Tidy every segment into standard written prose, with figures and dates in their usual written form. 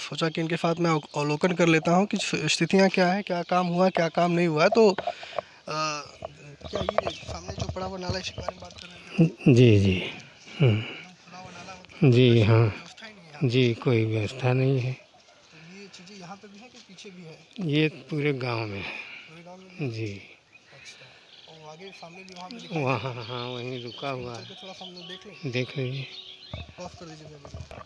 सोचा कि इनके साथ मैं अवलोकन कर लेता हूँ कि स्थितियाँ क्या है, क्या काम हुआ, क्या काम नहीं हुआ है। तो क्या ये सामने जो पड़ा हुआ नाला, इसके बारे में बात कर रहे थे? जी जी। एकदम खुला हुआ नाला, मतलब जी निकासी की हाँ। कोई व्यवस्था ही नहीं है यहाँ पे। जी, कोई व्यवस्था नहीं है। तो ये चीज़ें यहाँ पे भी है कि पीछे भी है? ये पूरे गांव में पूरे गांव में भी है। है? जी। अच्छा। और आगे सामने भी वहाँ पे दिखाई दे वहाँ रहा है? हाँ, वहीं रुका उसके भी हुआ चल के है। थोड़ा सा हम लोग देख लें? देख लीजिए। ऑफ कर दीजिए मेरे को।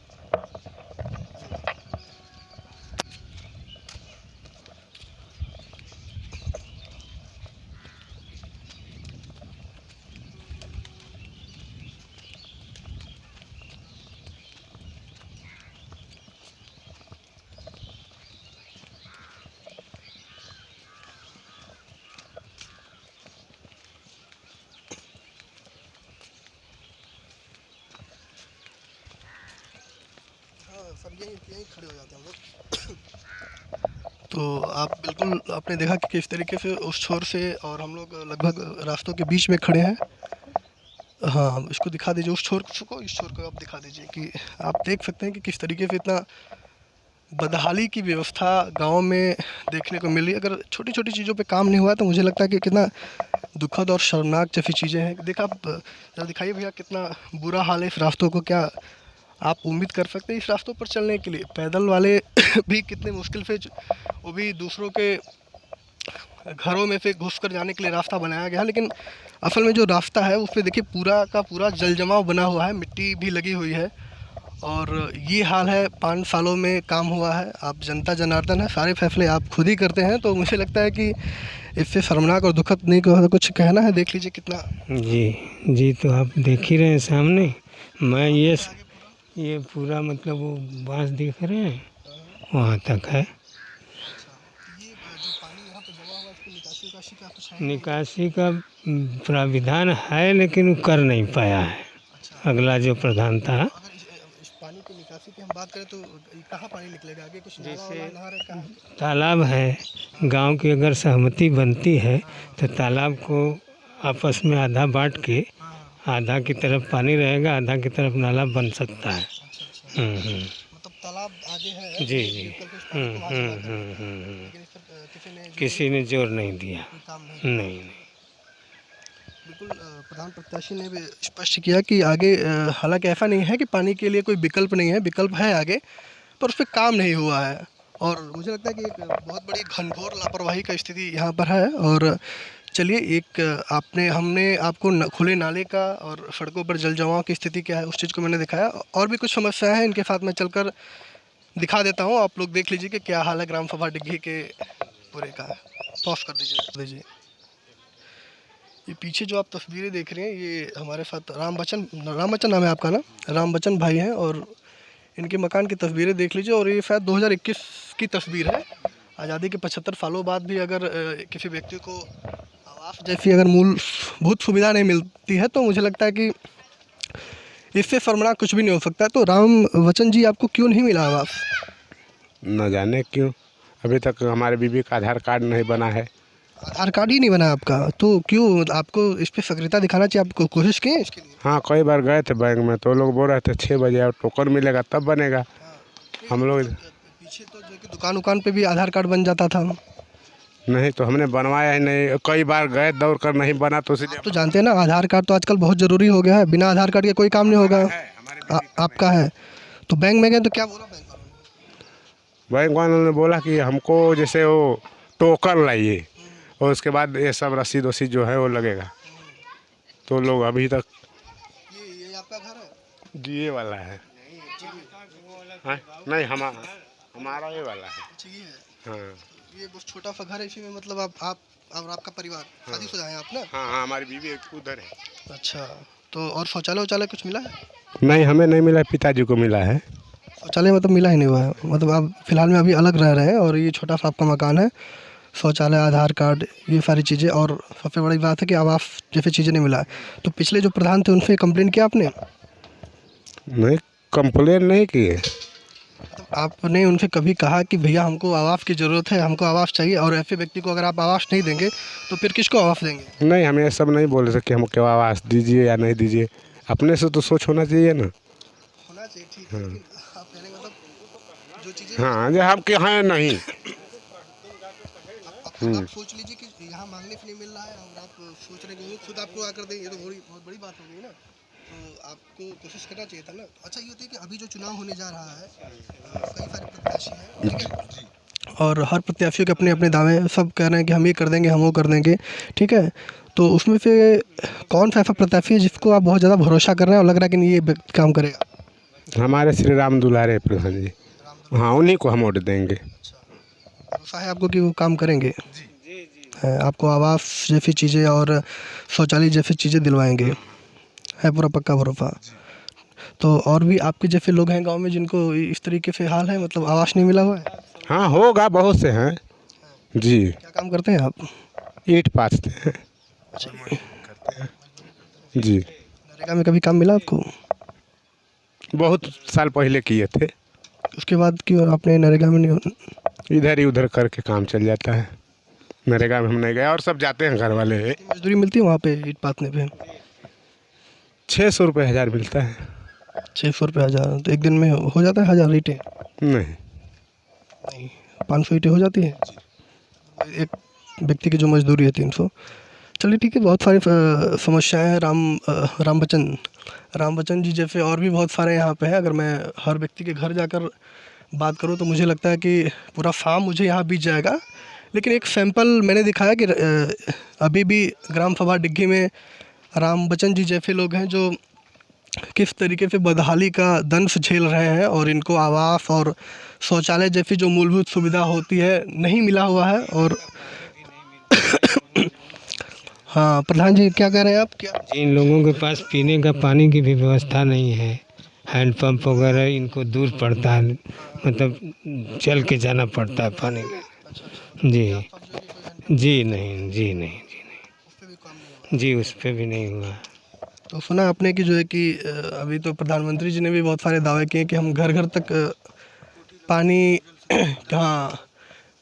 हाँ सर, यहीं यहीं खड़े हो जाते हैं हम लोग। तो आप बिल्कुल आपने देखा कि किस तरीके से उस छोर से और हम लोग लगभग रास्तों के बीच में खड़े हैं। हाँ, इसको दिखा दीजिए, उस छोर को, इस छोर को आप दिखा दीजिए कि आप देख सकते हैं कि किस तरीके से इतना बदहाली की व्यवस्था गाँव में देखने को मिल रही है। अगर छोटी-छोटी चीज़ों पे काम नहीं हुआ है तो मुझे लगता है कि कितना दुखद और शर्मनाक जैसी चीज़ें हैं। देखिए आप ज़रा दिखाइए भैया, कितना बुरा हाल है इस रास्तों को। क्या आप उम्मीद कर सकते हैं इस रास्तों पर चलने के लिए? पैदल वाले भी कितने मुश्किल से वो भी दूसरों के घरों में से घुसकर जाने के लिए रास्ता बनाया गया है, लेकिन असल में जो रास्ता है उस पे देखिए पूरा का पूरा जल जमाव बना हुआ है, मिट्टी भी लगी हुई है। और ये हाल है, 5 सालों में काम हुआ है। आप जनता जनार्दन है, सारे फैसले आप खुद ही करते हैं, तो मुझे लगता है कि इससे शर्मनाक और दुखद नहीं कुछ कहना है। देख लीजिए कितना जी जी, तो आप देख ही रहे हैं सामने। मैं ये पूरा मतलब वो बांस दिख रहे हैं, वहाँ तक है। अच्छा, तो ये जो पानी यहाँ पे जमा हुआ है, इसकी निकासी उकासी का कुछ है नहीं? निकासी का प्राविधान है, लेकिन वो कर नहीं पाया है अच्छा, अगला जो प्रधान था। तो अगर इस पानी की निकासी की हम बात करें तो कहाँ पानी निकलेगा? आगे कुछ नाला जैसे वाला नहर है कहाँ? तालाब है, गांव की अगर सहमति बनती है तो तालाब को आपस में आधा बांट के, हाँ हाँ। आधा की तरफ पानी रहेगा, आधा की तरफ नाला बन सकता है। अच्छा अच्छा, हम्म। मतलब तालाब आगे है जी जो जी। बिल्कुल इस पानी को वहाँ से बाहर कर देगा, हम्म। लेकिन इस पर किसी ने किसी ने जोर नहीं दिया। कोई काम नहीं किया। नहीं नहीं। बिल्कुल प्रधान प्रत्याशी ने भी स्पष्ट किया कि आगे हालांकि ऐसा नहीं है कि पानी के लिए कोई विकल्प नहीं है, विकल्प है आगे, पर उस पर काम नहीं हुआ है। और मुझे लगता है कि एक बहुत बड़ी घनघोर लापरवाही का स्थिति यहाँ पर है। और चलिए, एक हमने आपको खुले नाले का और सड़कों पर जल जमाव की स्थिति क्या है उस चीज़ को मैंने दिखाया। और भी कुछ समस्याएं हैं, इनके साथ मैं चलकर दिखा देता हूँ, आप लोग देख लीजिए कि क्या हाल है ग्राम सभा डिग्गी के पूरे का। पॉज कर दीजिए। ये पीछे जो आप तस्वीरें देख रहे हैं, ये हमारे साथ राम बच्चन नाम है आपका ना? राम बच्चन भाई हैं, और इनके मकान की तस्वीरें देख लीजिए। और ये शायद 2021 की तस्वीर है। आज़ादी के 75 सालों बाद भी अगर किसी व्यक्ति को आवास जैसी अगर मूलभूत सुविधा नहीं मिलती है तो मुझे लगता है कि इससे शर्मनाक कुछ भी नहीं हो सकता। तो राम बच्चन जी, आपको क्यों नहीं मिला आवास? न जाने क्यों अभी तक हमारे बीबी का आधार कार्ड नहीं बना है। आधार कार्ड ही नहीं बना आपका, तो क्यों? आपको इस पे सक्रियता दिखाना चाहिए, आपको कोशिश किए इसके लिए? हाँ, कई बार गए थे बैंक में, तो लोग बोल रहे थे 6 बजे और टोकन मिलेगा तब बनेगा। हम लोग पीछे तो जो कि दुकान उकान पे भी आधार कार्ड बन जाता था। नहीं, तो हमने बनवाया ही नहीं। कई बार गए दौड़ कर, नहीं बना तो आप तो जानते हैं ना, आधार कार्ड तो आजकल बहुत ज़रूरी हो गया है, बिना आधार कार्ड के कोई काम नहीं होगा। आपका है, तो बैंक में गए तो क्या बोला बैंक वालों ने? बैंक वालों ने बोला कि हमको जैसे वो टोकन लाइए और उसके बाद ये सब रसीद वसीद जो है वो लगेगा। तो लोग अभी तक ये आपका घर है? दिए वाला है। हाँ? नहीं, हमारा ये वाला है। अच्छा, ये है। हाँ ये बस छोटा सा घर है, इसी में मतलब आप और आपका परिवार शादीशुदा हैं आप ना? हाँ हाँ, हमारी बीवी उधर है। अच्छा, तो और शौचालय वौचालय कुछ मिला है? नहीं, हमें नहीं मिला, पिताजी को मिला है। शौचालय मतलब मिला ही नहीं हुआ है, मतलब आप फिलहाल में अभी अलग रह रहे हैं और ये छोटा सा आपका मकान है। शौचालय, आधार कार्ड, ये सारी चीज़ें, और सबसे बड़ी बात है कि आवास जैसी चीज़ें नहीं मिला है। तो पिछले जो प्रधान थे उनसे कंप्लेंट किया आपने? नहीं, कंप्लेन नहीं किए। मतलब आपने उनसे कभी कहा कि भैया हमको आवास की ज़रूरत है, हमको आवास चाहिए, और ऐसे व्यक्ति को अगर आप आवास नहीं देंगे तो फिर किसको आवास देंगे? नहीं, हम ये सब नहीं बोल सकते हमको आवास दीजिए या नहीं दीजिए। अपने से तो सोच होना चाहिए ना। होना चाहिए, ठीक है, लेकिन आप कहने का मतलब जो चीज़ें हाँ जो हम के हैं नहीं। आप सोच लीजिए कि यहाँ मांगने से नहीं मिल रहा है और आप सोच रहे कि वो खुद आपको आकर दें, ये तो बहुत बड़ी बात हो गई ना। तो आपको कोशिश करना चाहिए था ना। अच्छा ये होती है कि अभी जो चुनाव होने जा रहा है, कई सारे प्रत्याशी हैं, ठीक है, और हर प्रत्याशियों के अपने अपने दावे हैं, सब कह रहे हैं कि हम ये कर देंगे, हम वो कर देंगे, ठीक है। तो उसमें से कौन सा ऐसा प्रत्याशी है जिसको आप बहुत ज़्यादा भरोसा कर रहे हैं और लग रहा है कि नहीं ये व्यक्ति काम करेगा? हमारे श्री राम दुलारे प्रधान जी, हाँ उन्हीं को हम वोट देंगे। भरोसा है आपको कि वो काम करेंगे? आपको आवास जैसी चीज़ें और शौचालय जैसी चीज़ें दिलवाएंगे, है पूरा पक्का भरोसा? तो और भी आपके जैसे लोग हैं गांव में जिनको इस तरीके से हाल है, मतलब आवास नहीं मिला हुआ है? हाँ होगा, बहुत से हैं जी। क्या काम करते हैं आप? ईंट पाथते हैं जी। नरेगा में कभी काम मिला आपको? बहुत साल पहले किए थे। उसके बाद क्यों आपने नरेगा में नहीं? इधर ही उधर करके काम चल जाता है, नरेगा में हम नहीं गए, और सब जाते हैं घर वाले। मजदूरी मिलती है वहाँ पे ईंट पाथने पे? 600 रुपये 1000 मिलता है। 600 रुपये 1000? तो एक दिन में हो जाता है 1000 ईंटें? नहीं, 500 ईंटें हो जाती है एक व्यक्ति की जो मजदूरी है 300। चलिए ठीक है, बहुत सारी समस्याएं हैं। राम बच्चन जी जैसे और भी बहुत सारे यहाँ पे हैं। अगर मैं हर व्यक्ति के घर जाकर बात करूँ तो मुझे लगता है कि पूरा फार्म मुझे यहाँ बीत जाएगा। लेकिन एक सैंपल मैंने दिखाया कि अभी भी ग्राम सभा डिग्गी में राम बच्चन जी जैसे लोग हैं जो किस तरीके से बदहाली का दंश झेल रहे हैं और इनको आवास और शौचालय जैसी जो मूलभूत सुविधा होती है नहीं मिला हुआ है। और हाँ प्रधान जी क्या कह रहे हैं आप? क्या इन लोगों के पास पीने का पानी की भी व्यवस्था नहीं है, हैंडपम्प वगैरह इनको दूर पड़ता है, मतलब चल के जाना पड़ता है पानी लेने। जी नहीं, जी नहीं, जी उस पर भी नहीं हुआ। तो सुना आपने कि जो है कि अभी तो प्रधानमंत्री जी ने भी बहुत सारे दावे किए कि हम घर घर तक पानी हाँ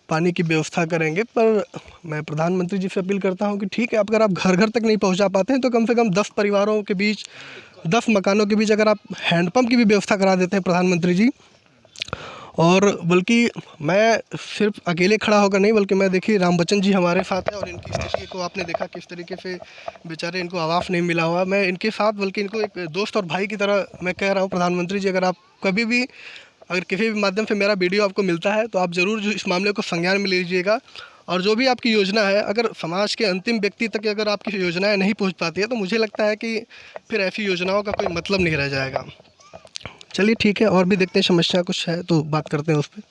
पानी की व्यवस्था करेंगे। पर मैं प्रधानमंत्री जी से अपील करता हूं कि ठीक है, अगर आप घर घर तक नहीं पहुंचा पाते हैं तो कम से कम 10 परिवारों के बीच, 10 मकानों के बीच अगर आप हैंडपम्प की भी व्यवस्था करा देते हैं प्रधानमंत्री जी। और बल्कि मैं सिर्फ अकेले खड़ा होकर नहीं, बल्कि मैं देखिए राम बच्चन जी हमारे साथ है और इनकी स्थिति को आपने देखा किस तरीके से बेचारे इनको आवास नहीं मिला हुआ। मैं इनके साथ, बल्कि इनको एक दोस्त और भाई की तरह मैं कह रहा हूँ, प्रधानमंत्री जी अगर आप कभी भी, अगर किसी भी माध्यम से मेरा वीडियो आपको मिलता है तो आप ज़रूर जो इस मामले को संज्ञान में लीजिएगा। और जो भी आपकी योजना है, अगर समाज के अंतिम व्यक्ति तक अगर आपकी योजनाएँ नहीं पहुँच पाती है तो मुझे लगता है कि फिर ऐसी योजनाओं का कोई मतलब नहीं रह जाएगा। चलिए ठीक है, और भी देखते हैं समस्या कुछ है तो बात करते हैं उस पर।